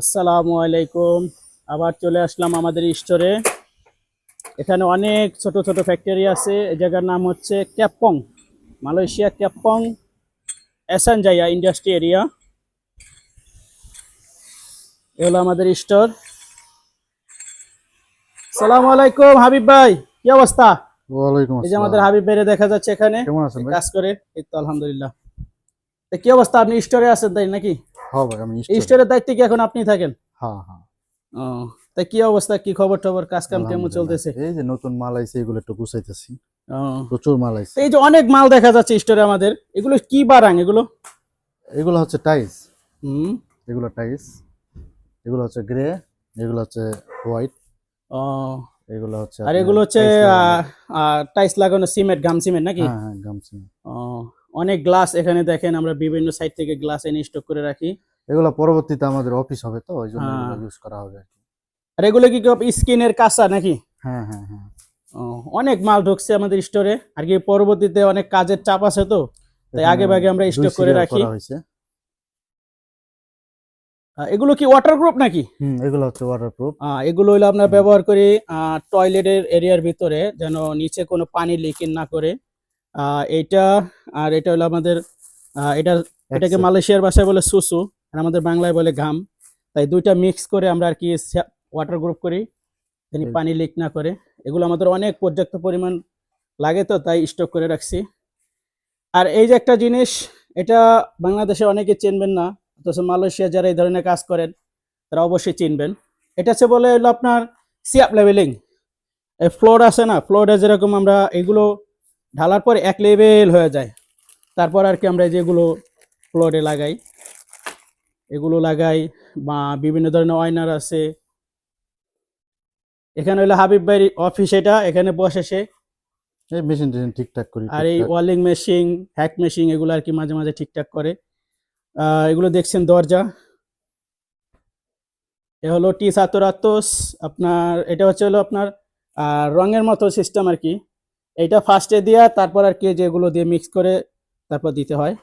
আসসালামু আলাইকুম। আবার চলে আসলাম আমাদের স্টোরে। এখানে অনেক ছোট ছোট ফ্যাক্টরি আছে। এই জায়গার নাম হচ্ছে ক্যাপং, মালয়েশিয়া ক্যাপং এসানজাইয়া ইন্ডাস্ট্রি এরিয়া। এ হলো আমাদের স্টোর। সালামু আলাইকুম হাবিব ভাই, কি অবস্থা? ওয়ালাইকুম এই যে আমাদের আসসালাম। হাবিব ভাইরে দেখা যাচ্ছে এখানে কেমন আছেন ভাই? কাজ করে। এই তো আলহামদুলিল্লাহ। তো কি অবস্থা, আপনি স্টোরে আছেন তাই নাকি? হ্যাঁ ভাই, আমি এই স্টোরে। স্টোরের দায়িত্বে কি এখন আপনি থাকেন? হ্যাঁ হ্যাঁ। ও, তা কি অবস্থা, কি খবর টবর, কাজ কাম কেমন আলহামদুলিল্লাহ, চলতেছে? এই যে নতুন মাল আইছে এগুলো একটু গুছাইতেছি। ও, প্রচুর মাল তো আইছে। এই যে অনেক মাল দেখা যাচ্ছে স্টোরে আমাদের, এগুলো কি বারাং এগুলো? এগুলো হচ্ছে টাইলস। হুম। এগুলো টাইলস। এগুলো হচ্ছে গ্রে। এগুলো হচ্ছে হোয়াইট। ও, এগুলো হচ্ছে আর আপনার এগুলো হচ্ছে টাইলস লাগানো। টাইলস লাগানো সিমেন্ট, গাম সিমেন্ট নাকি? হ্যাঁ হ্যাঁ, গামছা। ও, অনেক গ্লাস এখানে দেখেন, আমরা বিভিন্ন সাইড থেকে গ্লাস এনে স্টক করে রাখি। এগুলো পরবর্তীতে আমাদের অফিস হবে, তো ওই জন্য এগুলো হ্যাঁ, ইউজ করা হবে আর কি। আর এগুলো কি স্কিনের কাঁচা নাকি? হ্যাঁ হ্যাঁ হ্যাঁ। ও, অনেক মাল ঢুকছে আমাদের স্টোরে, আর কি পরবর্তীতে অনেক কাজের চাপ আছে তো, তাই এখানে আগে ভাগে আমরা দুই স্টক করে সিরিয়াল রাখি। করা হয়েছে। এগুলো কি ওয়াটার প্রুফ নাকি? এগুলো হচ্ছে ওয়াটারপ্রুফ। এগুলো হলো আমরা ব্যবহার করি টয়লেটের এরিয়ার ভিতরে, যেন নিচে কোনো পানি লিকেজ না করে। এইটা, আর এটা হলো আমাদের এটা, এটাকে এক্সেল। মালয়েশিয়ার ভাষায় বলে সুসু, আর আমাদের বাংলায় বলে ঘাম। তাই দুইটা মিক্স করে আমরা আর কি ওয়াটার গ্রুপ করি, যেন পানি লিক না করে। এগুলো আমাদের অনেক পর্যাপ্ত পরিমাণ লাগে, তো তাই স্টক করে রাখছি। আর এই যে একটা জিনিস, এটা বাংলাদেশে অনেকে চিনবেন না, অথচ মালয়েশিয়া যারা এই ধরনের কাজ করেন তারা অবশ্যই চিনবেন। এটা হচ্ছে বলে হলো আপনার সিআপ লেভেলিং। এই ফ্লোর আছে না, ফ্লোরে যেরকম আমরা এগুলো ঢালার পর এক লেভেল হয়ে যায়, তারপর আর কি আমরা যেগুলো ফ্লোরে লাগাই, এগুলো লাগাই। বা বিভিন্ন ধরনের ওয়াইনার আছে। এখানে হলো হাবিব ভাইয়ের অফিস, এটা এখানে বসে সে। এই মেশিন টেশিন ঠিকঠাক করি আর এই টুকটাক। ওয়ালিং মেশিন, হ্যাক মেশিন, এগুলো আর কি মাঝে মাঝে ঠিকঠাক করে। এগুলো দেখছেন দরজা। এ হলো টি সাতোরাতোস। আপনার এটা হচ্ছে হলো আপনার রঙের মতো সিস্টেম আর কি। এইটা ফার্স্টে দিয়া তারপর আর কি যেগুলো দিয়ে মিক্স করে তারপর দিতে হয়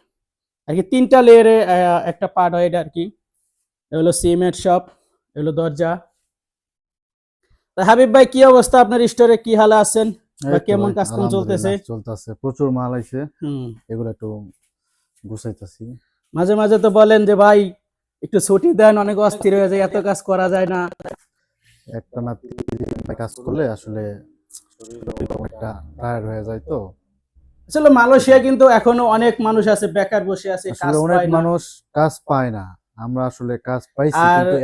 আর কি। তিনটা লেয়ারে একটা পার্ট হয় এটা আর কি। এগুলো সিমেন্ট শপ, এগুলো দরজা। তা হাবিব ভাই, কি অবস্থা, আপনার স্টোরে কি হালে আছেন, বা এই তো কেমন ভাই, কাজ কাম চলতেছে? আলহামদুলিল্লাহ চলতেছে, প্রচুর মাল আইছে। হুম। এগুলো একটু গুছাইতেছি। মাঝে মাঝে তো বলেন যে ভাই একটু ছুটি দেন, অনেক অস্থির হয়ে যায়, এত কাজ করা যায় না। একটা না কাজ করলে আসলে শরীর অনেকটা টায়ার্ড হয়ে যায়, তো আসলে মালয়েশিয়া কিন্তু এখনো অনেক মানুষ আছে বেকার বসে আছে, আসলে কাজ অনেক পায় না। মানুষ কাজ পায় না। আমরা আসলে কাজ পাইছি, আর কিন্তু